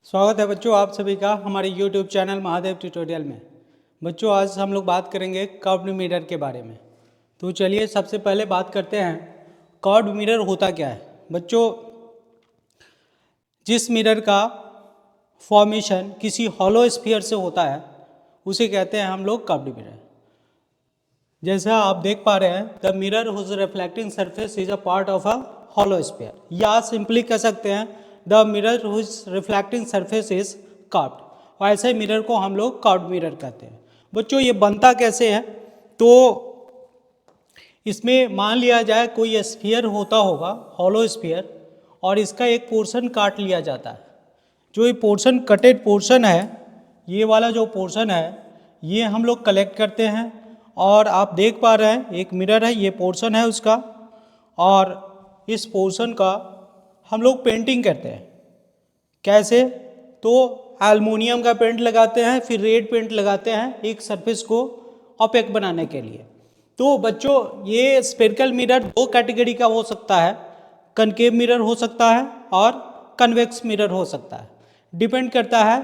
स्वागत है बच्चों आप सभी का हमारे YouTube चैनल महादेव ट्यूटोरियल में। बच्चों आज हम लोग बात करेंगे कर्व्ड मिरर के बारे में। तो चलिए सबसे पहले बात करते हैं कर्व्ड मिरर होता क्या है। बच्चों जिस मिरर का फॉर्मेशन किसी हॉलो स्फीयर से होता है उसे कहते हैं हम लोग कर्व्ड मिरर। जैसा आप देख पा रहे हैं the mirror whose reflecting surface is a part of a hollow sphere, या सिंपली कह सकते हैं the mirror whose reflecting surface is curved. और ऐसे मिरर को हम लोग कर्व्ड मिरर कहते हैं। बच्चों ये बनता कैसे है, तो इसमें मान लिया जाए कोई स्फीयर होता होगा हॉलो स्फीयर और इसका एक पोर्शन काट लिया जाता है। जो ये पोर्शन कटेड पोर्शन है, ये वाला जो पोर्शन है ये हम लोग कलेक्ट करते हैं और आप देख पा रहे हैं एक मिरर है, ये पोर्शन है उसका, और इस पोर्शन का हम लोग पेंटिंग करते हैं। कैसे, तो एल्युमिनियम का पेंट लगाते हैं, फिर रेड पेंट लगाते हैं एक सरफेस को ऑपेक बनाने के लिए। तो बच्चों ये स्फेरिकल मिरर दो कैटेगरी का हो सकता है, कनकेव मिरर हो सकता है और कन्वेक्स मिरर हो सकता है। डिपेंड करता है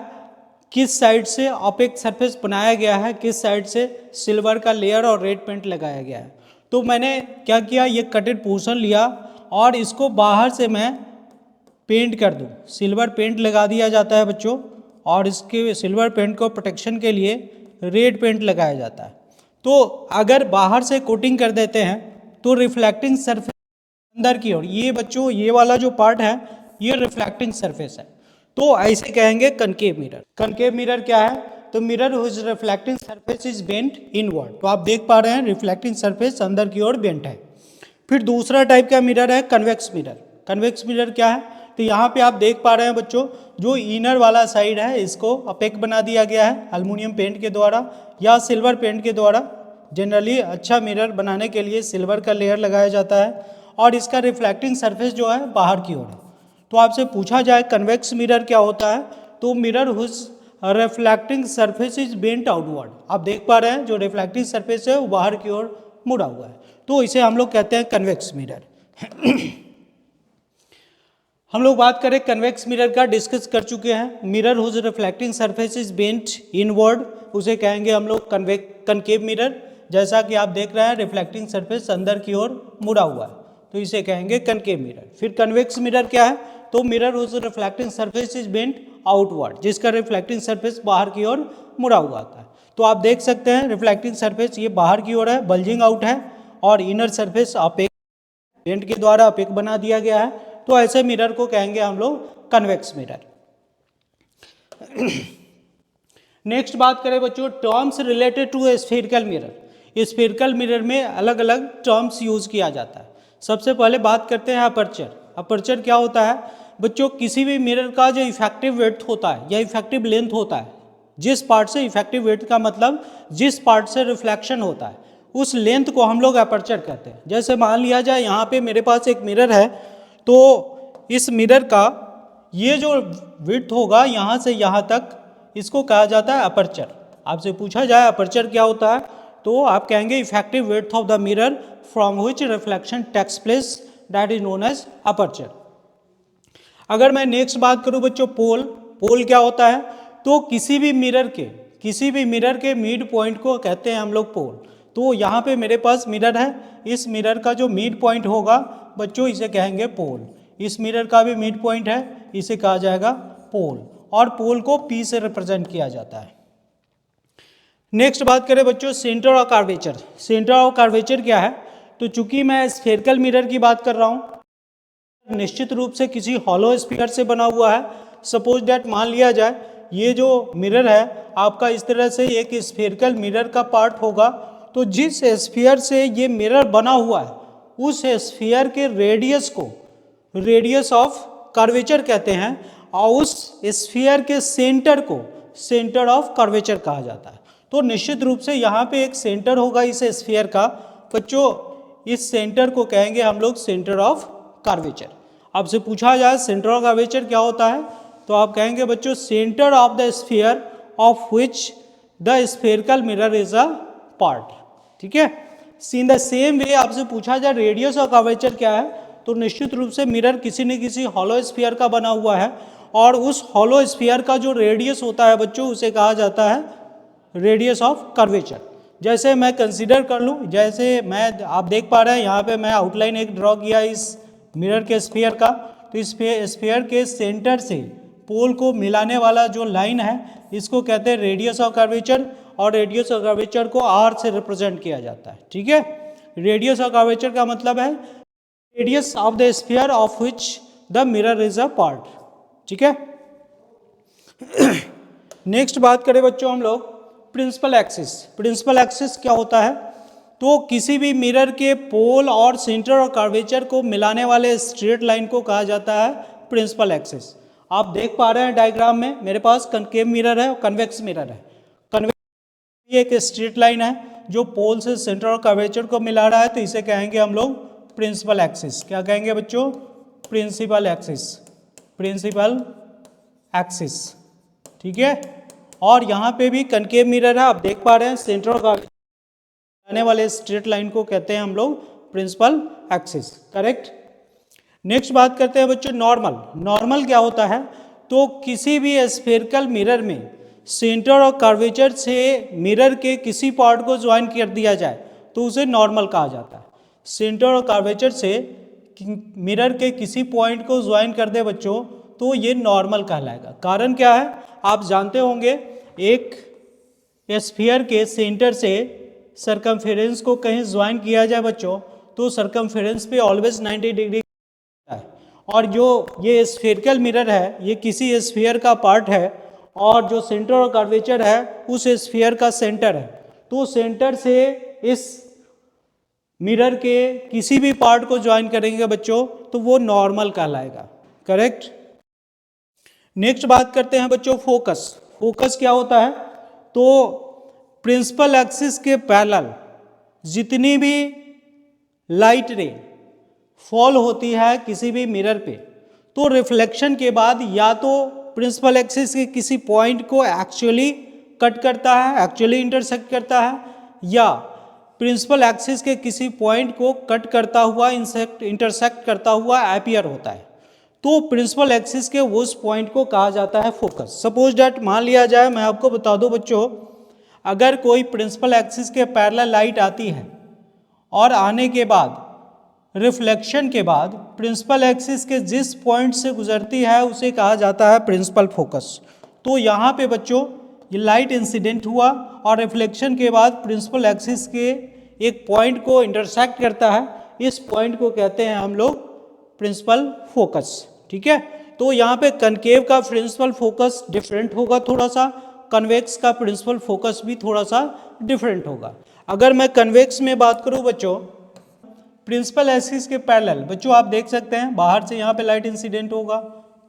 किस साइड से ऑपेक सरफेस बनाया गया है, किस साइड से सिल्वर का लेयर और रेड पेंट लगाया गया है। तो मैंने क्या किया, ये कटेड पोर्शन लिया और इसको बाहर से मैं पेंट कर दूं। सिल्वर पेंट लगा दिया जाता है बच्चों, और इसके सिल्वर पेंट को प्रोटेक्शन के लिए रेड पेंट लगाया जाता है। तो अगर बाहर से कोटिंग कर देते हैं तो रिफ्लेक्टिंग सरफेस अंदर की ओर, ये बच्चों ये वाला जो पार्ट है ये रिफ्लेक्टिंग सरफेस है, तो ऐसे कहेंगे कनकेव मिरर। कनकेव मिरर क्या है, तो mirror whose reflecting surface is bent inward. तो आप देख पा रहे हैं रिफ्लेक्टिंग सरफेस अंदर की ओर बेंट है। फिर दूसरा टाइप का मिरर है कन्वेक्स मिरर। कन्वेक्स मिरर क्या है, तो यहाँ पे आप देख पा रहे हैं बच्चों जो इनर वाला साइड है इसको अपेक बना दिया गया है एल्युमिनियम पेंट के द्वारा या सिल्वर पेंट के द्वारा। जनरली अच्छा मिरर बनाने के लिए सिल्वर का लेयर लगाया जाता है और इसका रिफ्लेक्टिंग सरफेस जो है बाहर की ओर है। तो आपसे पूछा जाए कन्वेक्स मिरर क्या होता है, तो mirror whose reflecting surface is bent outward. आप देख पा रहे हैं जो रिफ्लेक्टिंग सरफेस है वो बाहर की ओर मुड़ा हुआ है, तो इसे हम लोग कहते हैं कन्वेक्स मिरर। हम लोग बात करें कन्वेक्स मिरर का, डिस्कस कर चुके हैं। Mirror whose reflecting surface is bent inward, उसे कहेंगे हम लोग कनकेव मिरर। जैसा कि आप देख रहे हैं रिफ्लेक्टिंग सरफेस अंदर की ओर मुड़ा हुआ है, तो इसे कहेंगे कनकेव मिरर। फिर कन्वेक्स मिरर क्या है, तो mirror whose reflecting surface is bent outward, जिसका रिफ्लेक्टिंग सरफेस बाहर की ओर मुड़ा हुआ आता है। तो आप देख सकते हैं रिफ्लेक्टिंग सरफेस ये बाहर की ओर है, बल्जिंग आउट है, और इनर सरफेस अपेक पेंट के द्वारा अपेक बना दिया गया है। तो ऐसे मिरर को कहेंगे हम लोग कन्वेक्स मिरर। नेक्स्ट बात करें बच्चों terms related to spherical mirror. Spherical mirror में अलग अलग टर्म्स यूज किया जाता है। सबसे पहले बात करते हैं अपर्चर। अपर्चर क्या होता है बच्चों, किसी भी मिरर का जो इफेक्टिव विड्थ होता है या इफेक्टिव लेंथ होता है, जिस पार्ट से इफेक्टिव विड्थ का मतलब जिस पार्ट से रिफ्लेक्शन होता है उस लेंथ को हम लोग अपर्चर कहते हैं। जैसे मान लिया जाए यहाँ पे मेरे पास एक मिरर है, तो इस मिरर का ये जो विड्थ होगा यहाँ से यहाँ तक, इसको कहा जाता है अपर्चर। आपसे पूछा जाए अपर्चर क्या होता है, तो आप कहेंगे effective width of the mirror from which reflection takes place, that is known as aperture. अगर मैं नेक्स्ट बात करूं बच्चों पोल क्या होता है, तो किसी भी मिरर के मिड पॉइंट को कहते हैं हम लोग पोल। तो यहाँ पे मेरे पास मिरर है, इस मिरर का जो मिड पॉइंट होगा बच्चों इसे कहेंगे पोल। इस मिरर का भी मिड पॉइंट है, इसे कहा जाएगा पोल, और पोल को P से रिप्रेजेंट किया जाता है। नेक्स्ट बात करें बच्चों centre of curvature. Centre of curvature क्या है, तो चूंकि मैं स्फेरिकल मिरर की बात कर रहा हूँ, निश्चित रूप से किसी हॉलो स्फीयर से बना हुआ है। सपोज दैट मान लिया जाए ये जो मिरर है आपका इस तरह से एक स्फेरिकल मिरर का पार्ट होगा, तो जिस स्फीयर से ये मिरर बना हुआ है उस स्फीयर के रेडियस को रेडियस ऑफ कर्वेचर कहते हैं, और उस स्फीयर के सेंटर को सेंटर ऑफ कर्वेचर कहा जाता है। तो निश्चित रूप से यहाँ पे एक सेंटर होगा इस स्फीयर का बच्चों, इस सेंटर को कहेंगे हम लोग सेंटर ऑफ कर्वेचर। आपसे पूछा जाए सेंटर ऑफ कर्वेचर क्या होता है, तो आप कहेंगे बच्चों centre of the sphere of which the spherical mirror is a part. ठीक है, इन द सेम वे आपसे पूछा जाए रेडियस ऑफ कर्वेचर क्या है, तो निश्चित रूप से मिरर किसी न किसी हॉलो स्फीयर का बना हुआ है, और उस हॉलो स्फीयर का जो रेडियस होता है बच्चों उसे कहा जाता है रेडियस ऑफ कर्वेचर। जैसे मैं कंसीडर कर लूँ, जैसे मैं आप देख पा रहे हैं यहाँ पे मैं आउटलाइन एक ड्रॉ किया इस मिरर के स्फीयर का, तो इस स्फीयर के सेंटर से पोल को मिलाने वाला जो लाइन है इसको कहते हैं रेडियस ऑफ कर्वेचर, और रेडियस ऑफ कर्वेचर को आर से रिप्रेजेंट किया जाता है। ठीक है, रेडियस ऑफ कर्वेचर का मतलब है radius of the sphere of which the mirror is a part. ठीक है, नेक्स्ट बात करें बच्चों हम लोग प्रिंसिपल एक्सिस। प्रिंसिपल एक्सिस क्या होता है? तो किसी भी मिरर के पोल और सेंटर और कर्वेचर को मिलाने वाले स्ट्रेट लाइन को कहा जाता है प्रिंसिपल एक्सिस। आप देख पा रहे हैं डायग्राम में मेरे पास कनकेव मिरर है और कन्वेक्स मिरर है। कन्वेक्स एक स्ट्रेट लाइन है जो पोल से सेंटर और कर्वेचर को मिला रहा है, तो इसे कहेंगे हम लोग प्रिंसिपल एक्सिस। क्या कहेंगे बच्चों? Principal axis, principal axis. ठीक है, और यहाँ पे भी कनकेव मिरर है, आप देख पा रहे हैं सेंटर और कर्वेचर आने वाले स्ट्रेट लाइन को कहते हैं हम लोग प्रिंसिपल एक्सिस। करेक्ट। नेक्स्ट बात करते हैं बच्चों नॉर्मल। नॉर्मल क्या होता है? तो किसी भी स्फेरिकल मिरर में सेंटर और कर्वेचर से मिरर के किसी पार्ट को ज्वाइन कर दिया जाए तो उसे नॉर्मल कहा जाता है। सेंटर और कर्वेचर से मिरर के किसी पॉइंट को ज्वाइन कर दे बच्चों तो ये नॉर्मल कहलाएगा। कारण क्या है? आप जानते होंगे एक स्फीयर के सेंटर से सरकमफेरेंस को कहीं ज्वाइन किया जाए बच्चों तो सरकमफेरेंस पे ऑलवेज 90 डिग्री है, और जो ये स्फेरिकल मिरर है ये किसी स्फीयर का पार्ट है और जो सेंटर और कर्वेचर है उस स्फीयर का सेंटर है, तो सेंटर से इस मिरर के किसी भी पार्ट को ज्वाइन करेंगे बच्चों तो वो नॉर्मल कहलाएगा। करेक्ट। नेक्स्ट बात करते हैं बच्चों फोकस। फोकस क्या होता है? तो प्रिंसिपल एक्सिस के पैरेलल जितनी भी लाइट रे फॉल होती है किसी भी मिरर पे, तो रिफ्लेक्शन के बाद या तो प्रिंसिपल एक्सिस के किसी पॉइंट को एक्चुअली कट करता है, एक्चुअली इंटरसेक्ट करता है, या प्रिंसिपल एक्सिस के किसी पॉइंट को कट करता हुआ इंटरसेक्ट करता हुआ अपीयर होता है। तो प्रिंसिपल एक्सिस के उस पॉइंट को कहा जाता है फोकस। सपोज डैट मान लिया जाए, मैं आपको बता दूं बच्चों, अगर कोई प्रिंसिपल एक्सिस के पैरेलल लाइट आती है और आने के बाद रिफ्लेक्शन के बाद प्रिंसिपल एक्सिस के जिस पॉइंट से गुजरती है उसे कहा जाता है प्रिंसिपल फोकस। तो यहाँ पे बच्चों ये लाइट इंसिडेंट हुआ और रिफ्लेक्शन के बाद प्रिंसिपल एक्सिस के एक पॉइंट को इंटरसेक्ट करता है, इस पॉइंट को कहते हैं हम लोग प्रिंसिपल फोकस। ठीक है, तो यहाँ पे कनकेव का प्रिंसिपल फोकस डिफरेंट होगा थोड़ा सा, कन्वेक्स का प्रिंसिपल फोकस भी थोड़ा सा डिफरेंट होगा। अगर मैं कन्वेक्स में बात करूँ बच्चों, प्रिंसिपल एक्सिस के पैरेलल बच्चों आप देख सकते हैं बाहर से यहाँ पे लाइट इंसिडेंट होगा,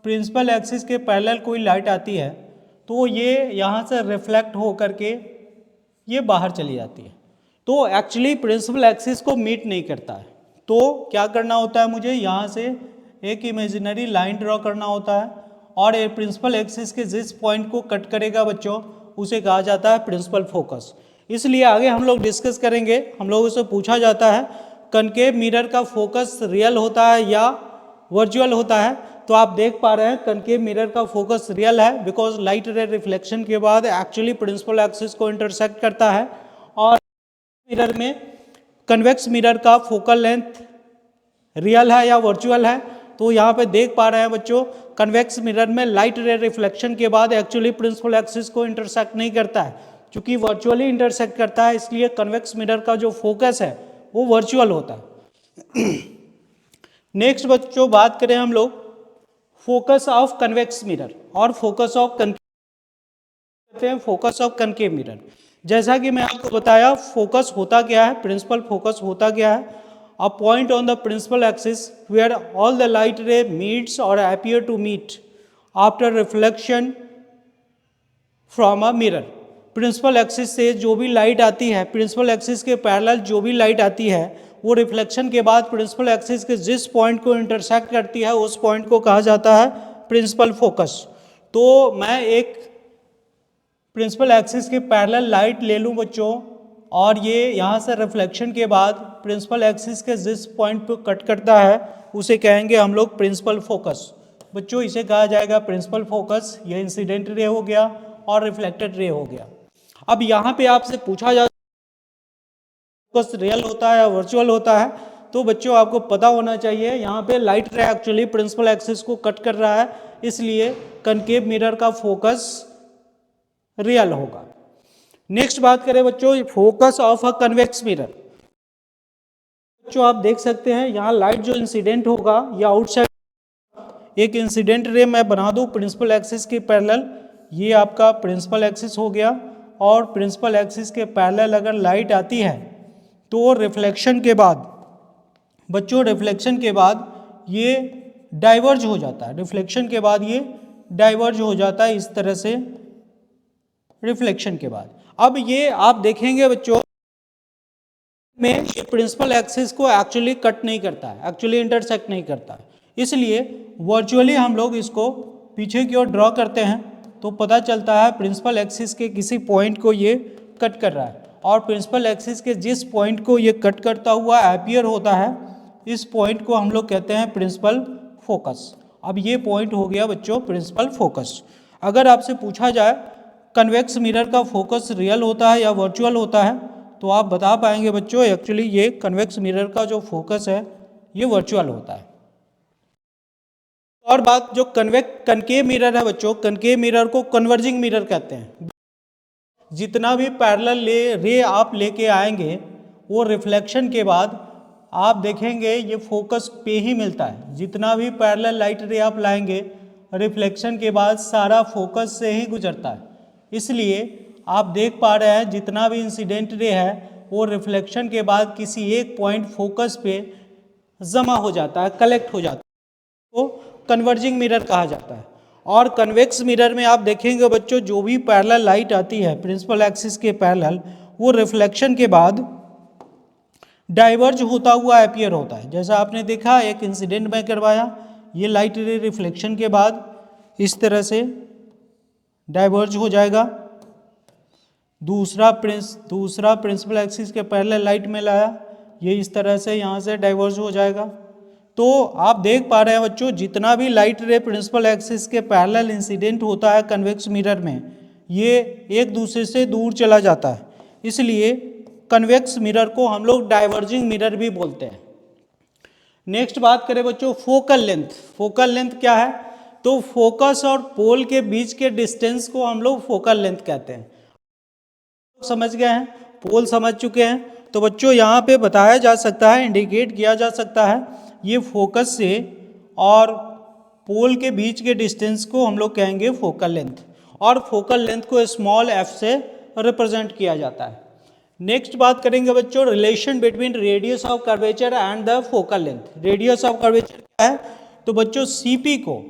प्रिंसिपल एक्सिस के पैरेलल कोई लाइट आती है तो ये यहाँ से रिफ्लेक्ट हो करके ये बाहर चली जाती है, तो एक्चुअली प्रिंसिपल एक्सिस को मीट नहीं करता है। तो क्या करना होता है, मुझे यहाँ से एक इमेजिनरी लाइन ड्रॉ करना होता है और ये प्रिंसिपल एक्सिस के जिस पॉइंट को कट करेगा बच्चों उसे कहा जाता है प्रिंसिपल फोकस। इसलिए आगे हम लोग डिस्कस करेंगे, हम लोगों से पूछा जाता है कनकेव मिरर का फोकस रियल होता है या वर्चुअल होता है, तो आप देख पा रहे हैं कनकेव मिरर का फोकस रियल है, बिकॉज लाइट रे रिफ्लेक्शन के बाद एक्चुअली प्रिंसिपल एक्सिस को इंटरसेक्ट करता है। और मिरर में कन्वेक्स मिरर का फोकल लेंथ रियल है या वर्चुअल है, तो यहाँ पे देख पा रहे हैं बच्चों कन्वेक्स मिरर में लाइट रे रिफ्लेक्शन के बाद एक्चुअली प्रिंसिपल एक्सिस को इंटरसेक्ट नहीं करता है, क्योंकि वर्चुअली इंटरसेक्ट करता है, इसलिए कन्वेक्स मिरर का जो फोकस है वो वर्चुअल होता है। नेक्स्ट बच्चों बात करें हम लोग फोकस ऑफ कन्वेक्स मिरर और focus of focus of concave mirror. जैसा कि मैं आपको बताया फोकस होता क्या है, प्रिंसिपल फोकस होता क्या है, a point on the principal axis where all the light ray meets और appear to meet after reflection from a mirror. Principal axis से जो भी लाइट आती है, प्रिंसिपल एक्सिस के पैरेलल जो भी लाइट आती है वो रिफ्लेक्शन के बाद प्रिंसिपल एक्सिस के जिस पॉइंट को इंटरसेक्ट करती है उस पॉइंट को कहा जाता है प्रिंसिपल फोकस। तो मैं एक प्रिंसिपल एक्सिस के पैरेलल लाइट ले लूँ बच्चों और ये यहाँ से रिफ्लेक्शन के बाद प्रिंसिपल एक्सिस के जिस पॉइंट पर कट करता है उसे कहेंगे हम लोग प्रिंसिपल फोकस। बच्चों इसे कहा जाएगा प्रिंसिपल फोकस। यह इंसिडेंट रे हो गया और रिफ्लेक्टेड रे हो गया। अब यहाँ पे आपसे पूछा जा फोकस रियल होता है या वर्चुअल होता है, तो बच्चों आपको पता होना चाहिए यहाँ पे light ray actually principal axis को कट कर रहा है, इसलिए कनकेव मिरर का फोकस रियल होगा। नेक्स्ट बात करें बच्चों focus of a convex mirror. बच्चों आप देख सकते हैं यहाँ लाइट जो इंसिडेंट होगा या आउटसाइड, एक इंसिडेंट रे मैं बना दूं प्रिंसिपल एक्सिस के पैरेलल, ये आपका प्रिंसिपल एक्सिस हो गया, और प्रिंसिपल एक्सिस के पैरेलल अगर लाइट आती है तो रिफ्लेक्शन के बाद बच्चों, रिफ्लेक्शन के बाद ये डाइवर्ज हो जाता है, रिफ्लेक्शन के बाद ये डाइवर्ज हो जाता है इस तरह से रिफ्लेक्शन के बाद। अब ये आप देखेंगे बच्चों में ये प्रिंसिपल एक्सिस को एक्चुअली कट नहीं करता है, एक्चुअली इंटरसेक्ट नहीं करता है, इसलिए वर्चुअली हम लोग इसको पीछे की ओर ड्रॉ करते हैं तो पता चलता है प्रिंसिपल एक्सिस के किसी पॉइंट को ये कट कर रहा है, और प्रिंसिपल एक्सिस के जिस पॉइंट को ये कट करता हुआ अपीयर होता है, इस पॉइंट को हम लोग कहते हैं प्रिंसिपल फोकस। अब ये पॉइंट हो गया बच्चों प्रिंसिपल फोकस। अगर आपसे पूछा जाए कन्वेक्स मिरर का फोकस रियल होता है या वर्चुअल होता है, तो आप बता पाएंगे बच्चों एक्चुअली ये कन्वेक्स मिरर का जो फोकस है ये वर्चुअल होता है। और बात जो कनकेव मिरर है बच्चों, कनकेव मिरर को कन्वर्जिंग मिरर कहते हैं। जितना भी पैरेलल रे आप लेके आएंगे वो रिफ्लेक्शन के बाद आप देखेंगे ये फोकस पे ही मिलता है। जितना भी पैरेलल लाइट रे आप लाएंगे रिफ्लेक्शन के बाद सारा फोकस से ही गुजरता है, इसलिए आप देख पा रहे हैं जितना भी इंसिडेंट रे है वो रिफ्लेक्शन के बाद किसी एक पॉइंट फोकस पे जमा हो जाता है, कलेक्ट हो जाता है, तो कन्वर्जिंग मिरर कहा जाता है। और कन्वेक्स मिरर में आप देखेंगे बच्चों जो भी पैरेलल लाइट आती है प्रिंसिपल एक्सिस के पैरेलल, वो रिफ्लेक्शन के बाद डाइवर्ज होता हुआ अपीयर होता है। जैसा आपने देखा एक इंसिडेंट में करवाया, ये लाइट रे रिफ्लेक्शन के बाद इस तरह से डाइवर्ज हो जाएगा, दूसरा प्रिंसिपल एक्सिस के पैरेलल लाइट में लाया, ये इस तरह से यहाँ से डाइवर्ज हो जाएगा। तो आप देख पा रहे हैं बच्चों जितना भी लाइट रे प्रिंसिपल एक्सिस के पैरेलल इंसिडेंट होता है कन्वेक्स मिरर में, ये एक दूसरे से दूर चला जाता है, इसलिए कन्वेक्स मिरर को हम लोग डाइवर्जिंग मिरर भी बोलते हैं। नेक्स्ट बात करें बच्चों फोकल लेंथ। फोकल लेंथ क्या है, तो फोकस और पोल के बीच के डिस्टेंस को हम लोग फोकल लेंथ कहते हैं। समझ गए हैं, पोल समझ चुके हैं, तो बच्चों यहाँ पे बताया जा सकता है, इंडिकेट किया जा सकता है, ये फोकस से और पोल के बीच के डिस्टेंस को हम लोग कहेंगे फोकल लेंथ, और फोकल लेंथ को स्मॉल एफ से रिप्रेजेंट किया जाता है। नेक्स्ट बात करेंगे बच्चों relation between radius of curvature and the focal length. Radius of curvature क्या है, तो बच्चों सीपी को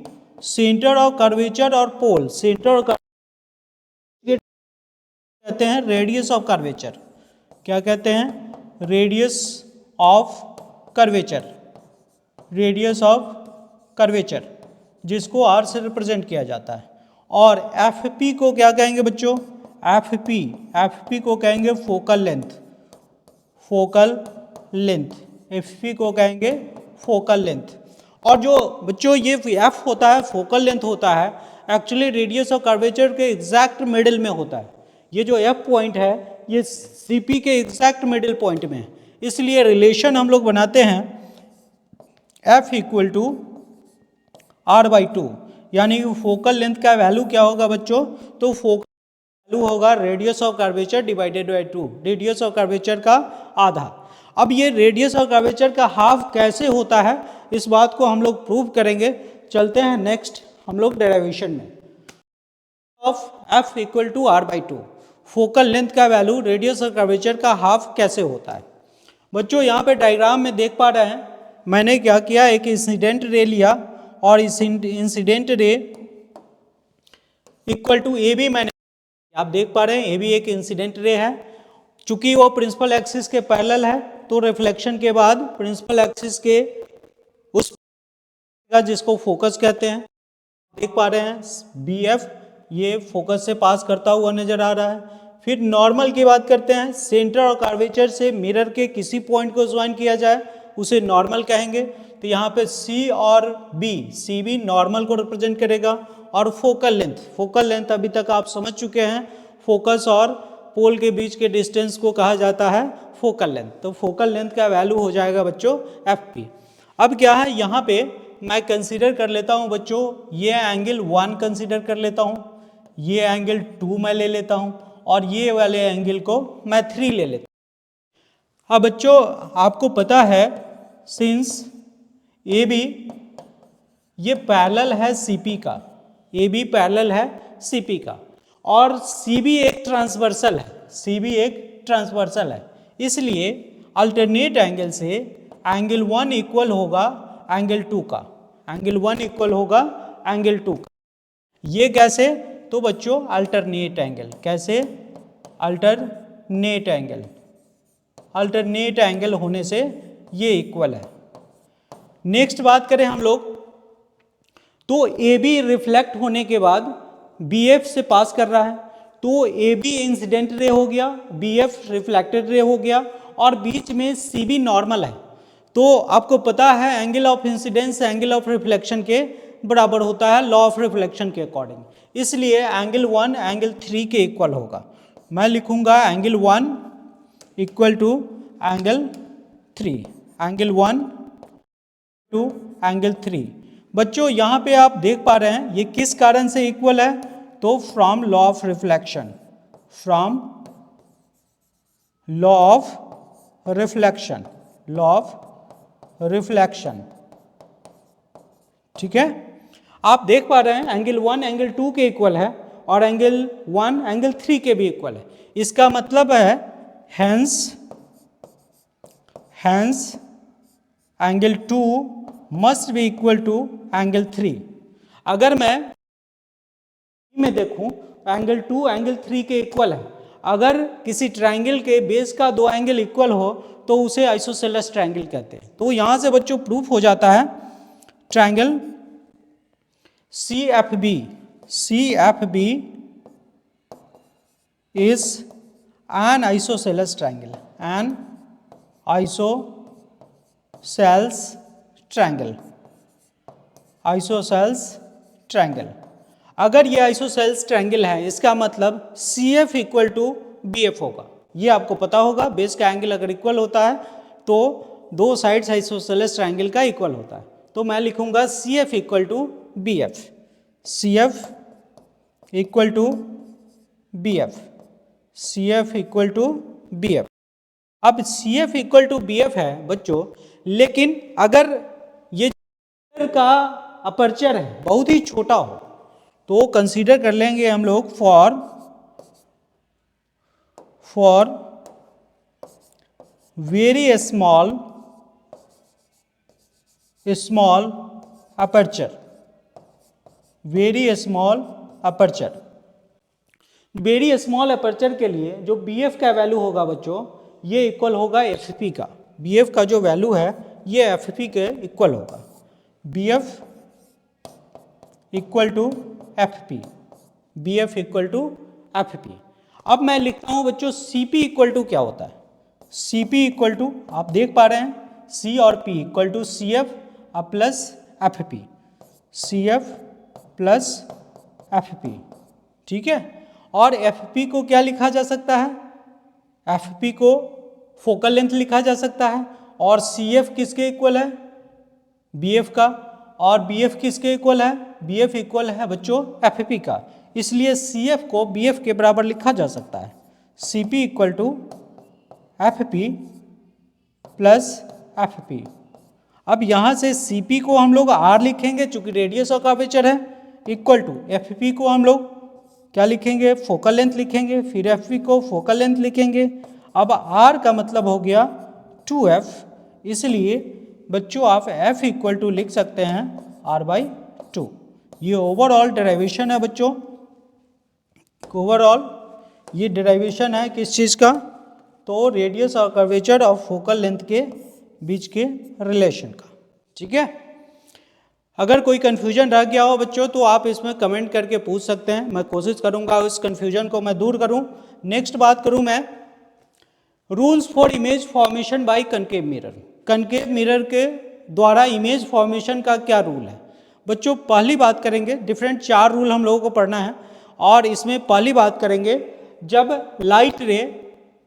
सेंटर ऑफ कर्वेचर और पोल, सेंटर और कहते हैं रेडियस ऑफ कर्वेचर। क्या कहते हैं, radius of curvature, radius of curvature जिसको आर से रिप्रेजेंट किया जाता है। और एफ पी को क्या कहेंगे बच्चों, एफ पी को कहेंगे focal length, focal length, F P को कहेंगे फोकल लेंथ। और जो बच्चों ये एफ होता है फोकल लेंथ होता है, एक्चुअली रेडियस ऑफ कर्वेचर के एग्जैक्ट मिडिल में होता है। ये जो एफ पॉइंट है ये सीपी के एग्जैक्ट मिडिल पॉइंट में है, इसलिए रिलेशन हम लोग बनाते हैं F equal to R by two, यानी फोकल लेंथ का वैल्यू क्या होगा बच्चों, तो फोकल वैल्यू होगा radius of curvature divided by 2, radius of curvature का आधा। अब ये रेडियस ऑफ कर्वेचर का हाफ कैसे होता है इस बात को हम लोग प्रूव करेंगे। चलते हैं नेक्स्ट हम लोग डेरिवेशन में। Of F equal to R by two, focal length का वैल्यू रेडियस ऑफ कर्वेचर का हाफ कैसे होता है। बच्चों यहाँ पे डायग्राम में देख पा रहे हैं, मैंने क्या किया, एक इंसिडेंट रे लिया और इस incident ray equal to A B, मैंने आप देख पा रहे हैं ए भी एक इंसिडेंट रे है, चूंकि वो प्रिंसिपल एक्सिस के पैरेलल है तो रिफ्लेक्शन के बाद प्रिंसिपल एक्सिस के उस जिसको फोकस कहते हैं, देख पा रहे हैं बी एफ ये फोकस से पास करता हुआ नजर आ रहा है। फिर नॉर्मल की बात करते हैं, सेंटर और कर्वेचर से मिरर के किसी पॉइंट को ज्वाइन किया जाए उसे नॉर्मल कहेंगे। तो यहाँ पे सी और बी, सी बी नॉर्मल को रिप्रेजेंट करेगा, और फोकल लेंथ अभी तक आप समझ चुके हैं, फोकस और पोल के बीच के डिस्टेंस को कहा जाता है फोकल लेंथ। तो फोकल लेंथ का वैल्यू हो जाएगा बच्चों एफ पी। अब क्या है, यहाँ पे मैं कंसीडर कर लेता हूँ बच्चों, ये एंगल 1 कंसीडर कर लेता हूँ, ये एंगल 2 मैं ले लेता हूँ, और ये वाले एंगल को मैं 3 ले लेता हूँ। अब बच्चों आपको पता है, सिंस ए बी ये पैरेलल है सीपी का, ए बी पैरेलल है सीपी का, और सी बी एक ट्रांसवर्सल है, सी बी एक ट्रांसवर्सल है, इसलिए अल्टरनेट एंगल से एंगल 1 इक्वल होगा एंगल 2 का, एंगल 1 इक्वल होगा एंगल 2 का। ये कैसे? तो बच्चों अल्टरनेट एंगल, कैसे? अल्टरनेट एंगल, अल्टरनेट एंगल होने से ये इक्वल है। नेक्स्ट बात करें हम लोग, तो ए बी रिफ्लेक्ट होने के बाद बी एफ से पास कर रहा है, तो ए बी इंसिडेंट रे हो गया, बी एफ रिफ्लेक्टेड रे हो गया, और बीच में सी बी नॉर्मल है। तो आपको पता है angle of incidence angle of reflection के बराबर होता है लॉ ऑफ रिफ्लेक्शन के अकॉर्डिंग, इसलिए एंगल 1 एंगल 3 के इक्वल होगा। मैं लिखूंगा angle 1 equal to angle 3, angle 1 to angle 3। बच्चों यहाँ पे आप देख पा रहे हैं ये किस कारण से इक्वल है, तो from law of reflection, from law of reflection, law of reflection. ठीक है, आप देख पा रहे हैं एंगल 1 एंगल 2 के इक्वल है, और एंगल 1 एंगल 3 के भी इक्वल है। इसका मतलब है hence angle 2 must be equal to angle 3। अगर मैं में देखूं एंगल 2 एंगल 3 के इक्वल है। अगर किसी ट्रायंगल के बेस का दो एंगल इक्वल हो तो उसे आइसोसेलेस ट्रायंगल कहते हैं। तो यहां से बच्चों प्रूफ हो जाता है triangle C F B is an isosceles triangle, an isosceles triangle, isosceles triangle. अगर ये आइसोसेल्स ट्रायंगल है, इसका मतलब C F equal to B F होगा। ये आपको पता होगा, बेस का एंगल अगर इक्वल होता है तो दो साइड्स आइसोसेलेस ट्रायंगल का इक्वल होता है। तो मैं लिखूंगा C F equal to B F, C F equal to B F, C F equal to B F. अब C F equal to B F है बच्चों, लेकिन अगर ये का अपर्चर है बहुत ही छोटा हो तो कंसीडर कर लेंगे हम लोग for very small aperture, very small aperture. Very small aperture के लिए जो बी एफ का वैल्यू होगा बच्चों, ये इक्वल होगा एफ पी का। बी एफ का जो वैल्यू है ये एफ पी के इक्वल होगा, B F equal to F P, B F equal to F P. अब मैं लिखता हूं बच्चों सी पी इक्वल टू क्या होता है, सी पी इक्वल टू आप देख पा रहे हैं सी और P equal to C F plus F P, C F plus F P. ठीक है, और एफ पी को क्या लिखा जा सकता है, एफ पी को फोकल लेंथ लिखा जा सकता है, और सी एफ किसके इक्वल है, बी एफ का, और बी एफ किसके इक्वल है, बी एफ इक्वल है बच्चों एफ पी का, इसलिए सी एफ को बी एफ के बराबर लिखा जा सकता है, C P equal to F P plus F P. अब यहाँ से सी पी को हम लोग आर लिखेंगे चूंकि रेडियस ऑफ कर्वेचर है, इक्वल टू एफ पी को हम लोग क्या लिखेंगे, फोकल लेंथ लिखेंगे, फिर एफ पी को फोकल लेंथ लिखेंगे। अब आर का मतलब हो गया 2f, इसलिए बच्चों आप f इक्वल टू लिख सकते हैं r/2। ये ओवरऑल डेरिवेशन है बच्चों, ओवरऑल ये डेरिवेशन है किस चीज़ का, तो रेडियस और कर्वेचर और फोकल लेंथ के बीच के रिलेशन का। ठीक है, अगर कोई कन्फ्यूजन रह गया हो बच्चों तो आप इसमें कमेंट करके पूछ सकते हैं, मैं कोशिश करूंगा उस कन्फ्यूजन को मैं दूर करूं। नेक्स्ट बात करूं मैं rules for image formation bye concave mirror. Concave mirror के द्वारा इमेज फॉर्मेशन का क्या रूल है। बच्चों पहली बात करेंगे, डिफरेंट 4 रूल हम लोगों को पढ़ना है और इसमें पहली बात करेंगे जब लाइट रे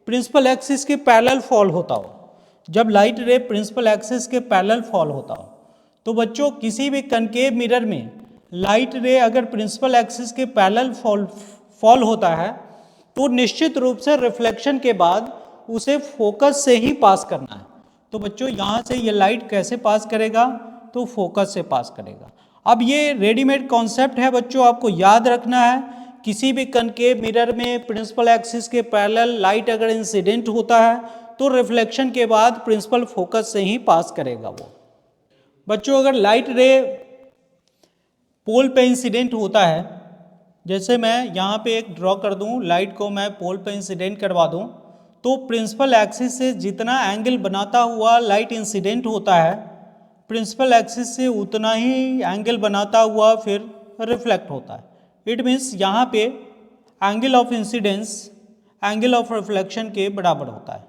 प्रिंसिपल एक्सिस के पैरेलल फॉल होता हो। जब लाइट रे प्रिंसिपल एक्सिस के पैरेलल फॉल होता हो तो बच्चों किसी भी कनकेव मिरर में लाइट रे अगर प्रिंसिपल एक्सिस के पैरेलल फॉल होता है तो निश्चित रूप से रिफ्लेक्शन के बाद उसे फोकस से ही पास करना है। तो बच्चों यहाँ से ये लाइट कैसे पास करेगा, तो फोकस से पास करेगा। अब ये रेडीमेड कॉन्सेप्ट है बच्चों, आपको याद रखना है। किसी भी कनकेव मिरर में प्रिंसिपल एक्सिस के पैरेलल लाइट अगर इंसिडेंट होता है तो रिफ्लेक्शन के बाद प्रिंसिपल फोकस से ही पास करेगा वो। बच्चों अगर लाइट रे पोल पे इंसिडेंट होता है, जैसे मैं यहाँ पे एक ड्रॉ कर दूँ, लाइट को मैं पोल पे इंसिडेंट करवा दूँ, तो प्रिंसिपल एक्सिस से जितना एंगल बनाता हुआ लाइट इंसिडेंट होता है, प्रिंसिपल एक्सिस से उतना ही एंगल बनाता हुआ फिर रिफ्लेक्ट होता है। इट मीन्स यहाँ पे angle of incidence angle of reflection के बराबर होता है।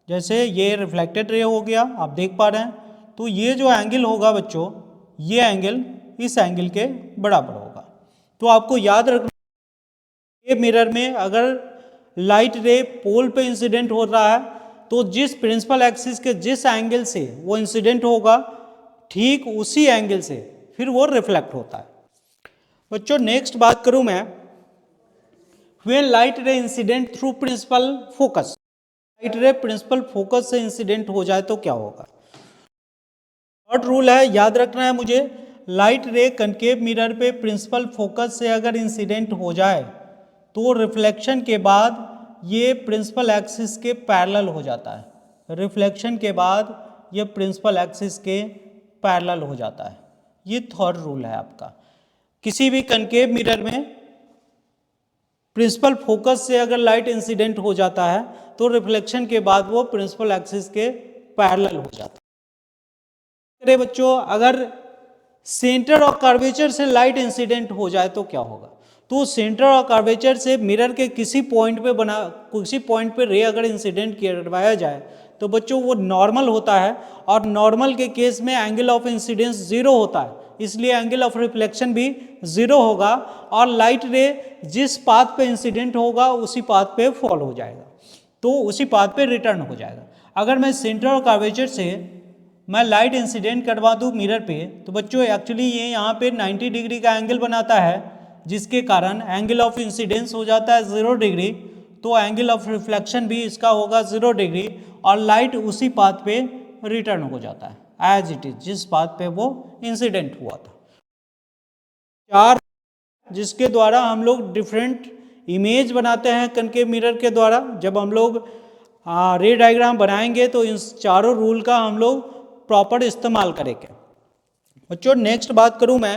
जैसे ये रिफ्लेक्टेड रे हो गया, आप देख पा रहे हैं, तो ये जो एंगल होगा बच्चों, ये एंगल इस एंगल के बराबर होगा। तो आपको याद रखना, ये मिरर में अगर लाइट रे पोल पे इंसिडेंट हो रहा है तो जिस प्रिंसिपल एक्सिस के जिस एंगल से वो इंसिडेंट होगा ठीक उसी एंगल से फिर वो रिफ्लेक्ट होता है। बच्चों नेक्स्ट बात करूं मैं, when light ray incident through principal focus, light ray principal focus से इंसिडेंट हो जाए तो क्या होगा। थर्ड रूल है, याद रखना है मुझे, लाइट रे कनकेव मिरर पे प्रिंसिपल फोकस से अगर इंसिडेंट हो जाए तो रिफ्लेक्शन के बाद ये प्रिंसिपल एक्सिस के पैरेलल हो जाता है। रिफ्लेक्शन के बाद ये प्रिंसिपल एक्सिस के पैरेलल हो जाता है। ये थर्ड रूल है आपका। किसी भी कनकेव मिरर में प्रिंसिपल फोकस से अगर लाइट इंसिडेंट हो जाता है तो रिफ्लेक्शन के बाद वो प्रिंसिपल एक्सिस के पैरेलल हो जाता है। अरे बच्चों अगर सेंटर और कर्वेचर से लाइट इंसिडेंट हो जाए तो क्या होगा। तो सेंटर और कर्वेचर से मिरर के किसी पॉइंट पे रे अगर इंसिडेंट करवाया जाए तो बच्चों वो नॉर्मल होता है और नॉर्मल के केस में एंगल ऑफ इंसिडेंस 0 होता है, इसलिए एंगल ऑफ रिफ्लेक्शन भी 0 होगा और लाइट रे जिस पाथ पे इंसिडेंट होगा उसी पाथ पे फॉल हो जाएगा, तो उसी पाथ पे रिटर्न हो जाएगा। अगर मैं सेंटर और कर्वेचर से मैं लाइट इंसिडेंट करवा दूँ मिरर पे तो बच्चों एक्चुअली ये यहाँ पे 90 डिग्री का एंगल बनाता है, जिसके कारण एंगल ऑफ इंसिडेंस हो जाता है 0 डिग्री, तो एंगल ऑफ रिफ्लेक्शन भी इसका होगा 0 डिग्री और लाइट उसी पाथ पे रिटर्न हो जाता है एज इट इज जिस पाथ पे वो इंसिडेंट हुआ था। 4 जिसके द्वारा हम लोग डिफरेंट इमेज बनाते हैं कनकेव मिरर के द्वारा। जब हम लोग रे डायग्राम बनाएंगे तो इन चारों रूल का हम लोग प्रॉपर इस्तेमाल करेंगे। बच्चों नेक्स्ट बात करूं मैं,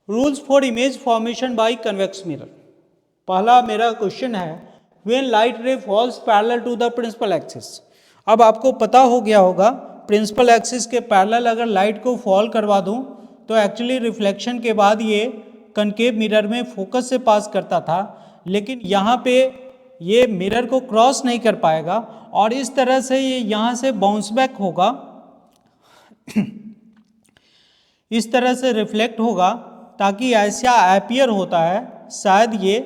rules for image formation by convex mirror. पहला मेरा क्वेश्चन है, when light ray falls parallel to the principal axis. अब आपको पता हो गया होगा प्रिंसिपल एक्सिस के पैरेलल अगर लाइट को फॉल करवा दूं तो एक्चुअली रिफ्लेक्शन के बाद ये कनकेव मिरर में फोकस से पास करता था, लेकिन यहाँ पे ये मिरर को क्रॉस नहीं कर पाएगा और इस तरह से ये यहाँ से बाउंस बैक होगा इस तरह से रिफ्लेक्ट होगा ताकि ऐसा अपीयर होता है शायद ये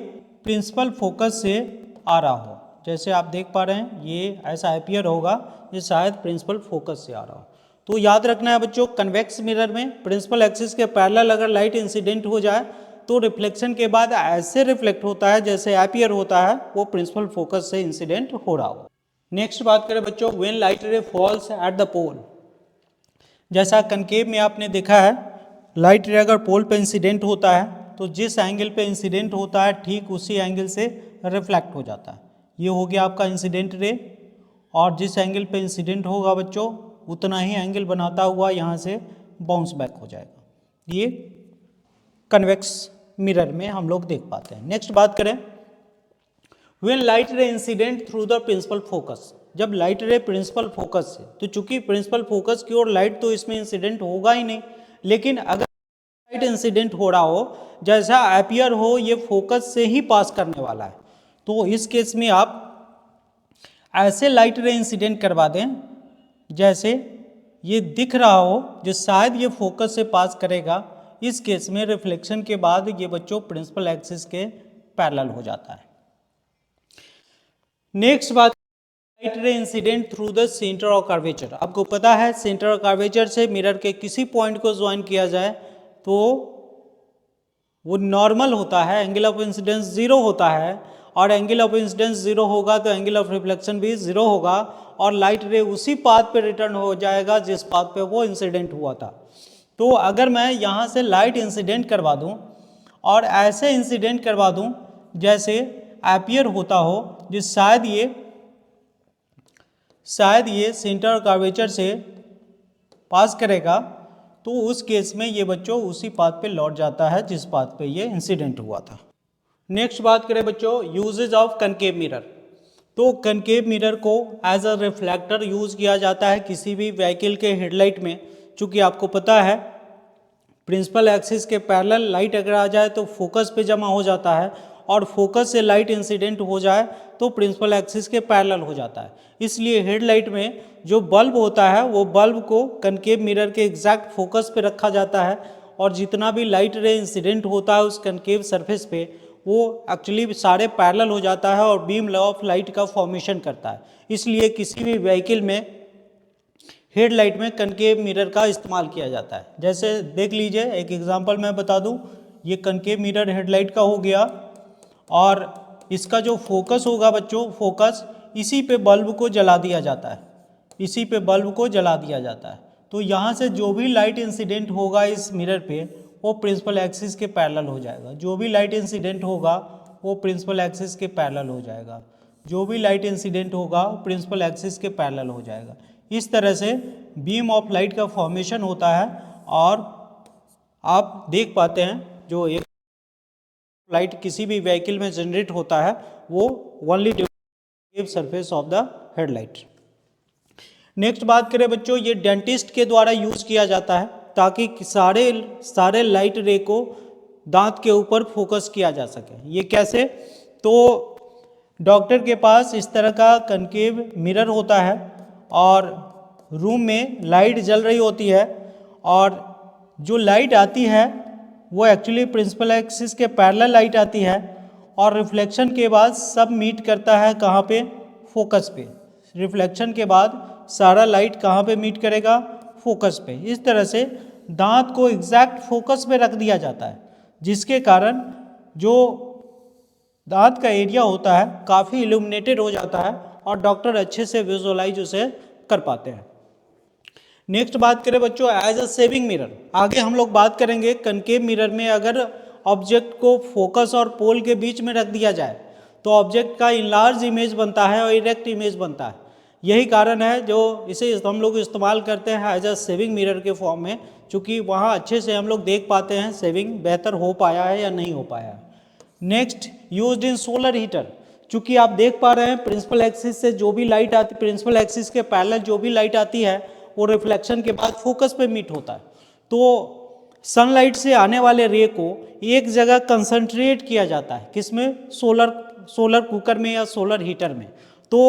प्रिंसिपल फोकस से आ रहा हो। जैसे आप देख पा रहे हैं ये ऐसा अपीयर होगा ये शायद प्रिंसिपल फोकस से आ रहा हो। तो याद रखना है बच्चों, कन्वेक्स मिरर में प्रिंसिपल एक्सिस के पैरेलल अगर लाइट इंसिडेंट हो जाए तो रिफ्लेक्शन के बाद ऐसे रिफ्लेक्ट होता है जैसे अपीयर होता है वो प्रिंसिपल फोकस से इंसिडेंट हो रहा हो। नेक्स्ट बात करें बच्चों, when light ray falls at the pole. जैसा कनकेव में आपने देखा है लाइट रे अगर पोल पे इंसिडेंट होता है तो जिस एंगल पे इंसिडेंट होता है ठीक उसी एंगल से रिफ्लेक्ट हो जाता है। ये हो गया आपका इंसिडेंट रे और जिस एंगल पे इंसिडेंट होगा बच्चों उतना ही एंगल बनाता हुआ यहाँ से बाउंस बैक हो जाएगा। ये कन्वेक्स मिरर में हम लोग देख पाते हैं। नेक्स्ट बात करें, when light ray incident through the principal focus. जब लाइट रे प्रिंसिपल फोकस से, तो चूंकि प्रिंसिपल फोकस की ओर लाइट तो इसमें इंसिडेंट होगा ही नहीं, लेकिन अगर लाइट इंसिडेंट हो रहा हो जैसा अपीयर हो ये फोकस से ही पास करने वाला है, तो इस केस में आप ऐसे लाइट रे इंसिडेंट करवा दें जैसे ये दिख रहा हो जो शायद ये फोकस से पास करेगा, इस केस में रिफ्लेक्शन के बाद ये बच्चों प्रिंसिपल एक्सिस के पैरेलल हो जाता है। नेक्स्ट बात, light ray incident through the centre of curvature. आपको पता है सेंटर ऑफ कर्वेचर से मिरर के किसी पॉइंट को ज्वाइन किया जाए तो वो नॉर्मल होता है, एंगल ऑफ इंसिडेंस जीरो होता है, और एंगल ऑफ इंसिडेंस जीरो होगा तो एंगल ऑफ रिफ्लेक्शन भी जीरो होगा, और लाइट रे उसी पाथ पे रिटर्न हो जाएगा जिस पाथ पे वो इंसिडेंट हुआ था। तो अगर मैं यहाँ से लाइट इंसिडेंट करवा दूँ और ऐसे इंसिडेंट करवा दूँ जैसे अपीयर होता हो, जिस शायद ये सेंटर कर्वेचर से पास करेगा, तो उस केस में ये बच्चों उसी पाथ पे लौट जाता है जिस पाथ पे ये इंसिडेंट हुआ था। नेक्स्ट बात करें बच्चों यूजेज ऑफ कनकेव मिरर। तो कनकेव मिरर को एज अ रिफ्लेक्टर यूज़ किया जाता है किसी भी व्हीकल के हेडलाइट में। चूँकि आपको पता है प्रिंसिपल एक्सिस के पैरेलल लाइट अगर आ जाए तो फोकस पे जमा हो जाता है, और फोकस से लाइट इंसिडेंट हो जाए तो प्रिंसिपल एक्सिस के पैरेलल हो जाता है। इसलिए हेडलाइट में जो बल्ब होता है वो बल्ब को कनकेव मिरर के एग्जैक्ट फोकस पे रखा जाता है, और जितना भी लाइट रे इंसिडेंट होता है उस कनकेव सरफेस पे वो एक्चुअली सारे पैरेलल हो जाता है और बीम ऑफ लाइट का फॉर्मेशन करता है। इसलिए किसी भी व्हीकल में हेडलाइट में कनकेव मिरर का इस्तेमाल किया जाता है। जैसे देख लीजिए, एक एग्जांपल मैं बता दूं, ये कनकेव मिरर हेडलाइट का हो गया, और इसका जो फोकस होगा बच्चों, फोकस इसी पे बल्ब को जला दिया जाता है, इसी पे बल्ब को जला दिया जाता है। तो यहाँ से जो भी लाइट इंसिडेंट होगा इस मिरर पे वो प्रिंसिपल एक्सिस के पैरेलल हो जाएगा। जो भी लाइट इंसिडेंट होगा वो प्रिंसिपल एक्सिस के पैरेलल हो जाएगा। जो भी लाइट इंसिडेंट होगा प्रिंसिपल एक्सिस के पैरेलल हो जाएगा। इस तरह से बीम ऑफ लाइट का फॉर्मेशन होता है, और आप देख पाते हैं जो एक लाइट किसी भी व्हीकल में जनरेट होता है वो only due surface of the headlight. Next बात करें बच्चों, ये डेंटिस्ट के द्वारा यूज किया जाता है ताकि सारे लाइट रे को दांत के ऊपर फोकस किया जा सके। ये कैसे? तो डॉक्टर के पास इस तरह का कनकेव मिरर होता है और रूम में लाइट जल रही होती है, और जो लाइट आती है वो एक्चुअली प्रिंसिपल एक्सिस के पैरेलल लाइट आती है, और रिफ्लेक्शन के बाद सब मीट करता है कहाँ पे? फोकस पे। रिफ्लेक्शन के बाद सारा लाइट कहाँ पे मीट करेगा? फोकस पे। इस तरह से दांत को एग्जैक्ट फोकस पे रख दिया जाता है, जिसके कारण जो दांत का एरिया होता है काफ़ी इल्यूमिनेटेड हो जाता है और डॉक्टर अच्छे से विजुअलाइज उसे कर पाते हैं। नेक्स्ट बात करें बच्चों एज अ सेविंग मिरर। आगे हम लोग बात करेंगे कनकेव मिरर में अगर ऑब्जेक्ट को फोकस और पोल के बीच में रख दिया जाए तो ऑब्जेक्ट का इनलार्ज इमेज बनता है और इरेक्ट इमेज बनता है। यही कारण है जो इसे हम लोग इस्तेमाल करते हैं एज अ सेविंग मिरर के फॉर्म में, क्योंकि वहाँ अच्छे से हम लोग देख पाते हैं सेविंग बेहतर हो पाया है या नहीं हो पाया है। Next used in solar heater. चूंकि आप देख पा रहे हैं प्रिंसिपल एक्सिस से जो भी लाइट आती, प्रिंसिपल एक्सिस के पैरेलल जो भी लाइट आती है वो रिफ्लेक्शन के बाद फोकस पे मीट होता है। तो सनलाइट से आने वाले रे को एक जगह कंसंट्रेट किया जाता है, किसमें? सोलर कुकर में या सोलर हीटर में। तो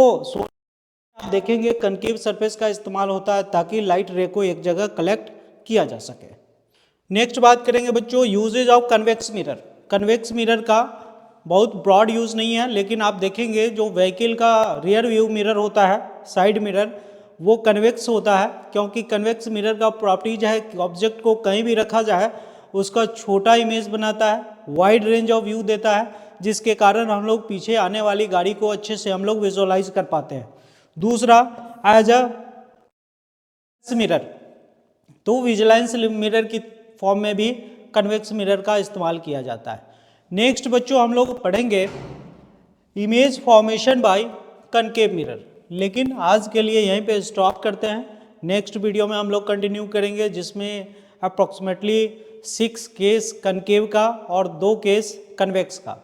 आप देखेंगे कनकेव सरफेस का इस्तेमाल होता है ताकि लाइट रे को एक जगह कलेक्ट किया जा सके। नेक्स्ट बात करेंगे बच्चों uses of convex mirror. Convex mirror का बहुत ब्रॉड यूज़ नहीं है, लेकिन आप देखेंगे जो व्हीकल का रियर व्यू मिरर होता है, साइड मिरर, वो कन्वेक्स होता है, क्योंकि कन्वेक्स मिरर का प्रॉपर्टीज है कि ऑब्जेक्ट को कहीं भी रखा जाए उसका छोटा इमेज बनाता है, वाइड रेंज ऑफ व्यू देता है, जिसके कारण हम लोग पीछे आने वाली गाड़ी को अच्छे से हम लोग विजुअलाइज कर पाते हैं। दूसरा एज अ मिरर, तो विजिलेंस मिरर की फॉर्म में भी कन्वेक्स मिरर का इस्तेमाल किया जाता है। नेक्स्ट बच्चों हम लोग पढ़ेंगे image formation bye concave mirror, लेकिन आज के लिए यहीं पे स्टॉप करते हैं। नेक्स्ट वीडियो में हम लोग कंटिन्यू करेंगे जिसमें अप्रॉक्सीमेटली 6 केस कनकेव का और 2 केस कन्वेक्स का।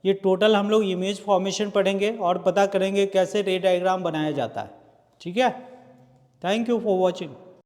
ये टोटल हम लोग इमेज फॉर्मेशन पढ़ेंगे और पता करेंगे कैसे रे डायग्राम बनाया जाता है। ठीक है, थैंक यू फॉर वॉचिंग।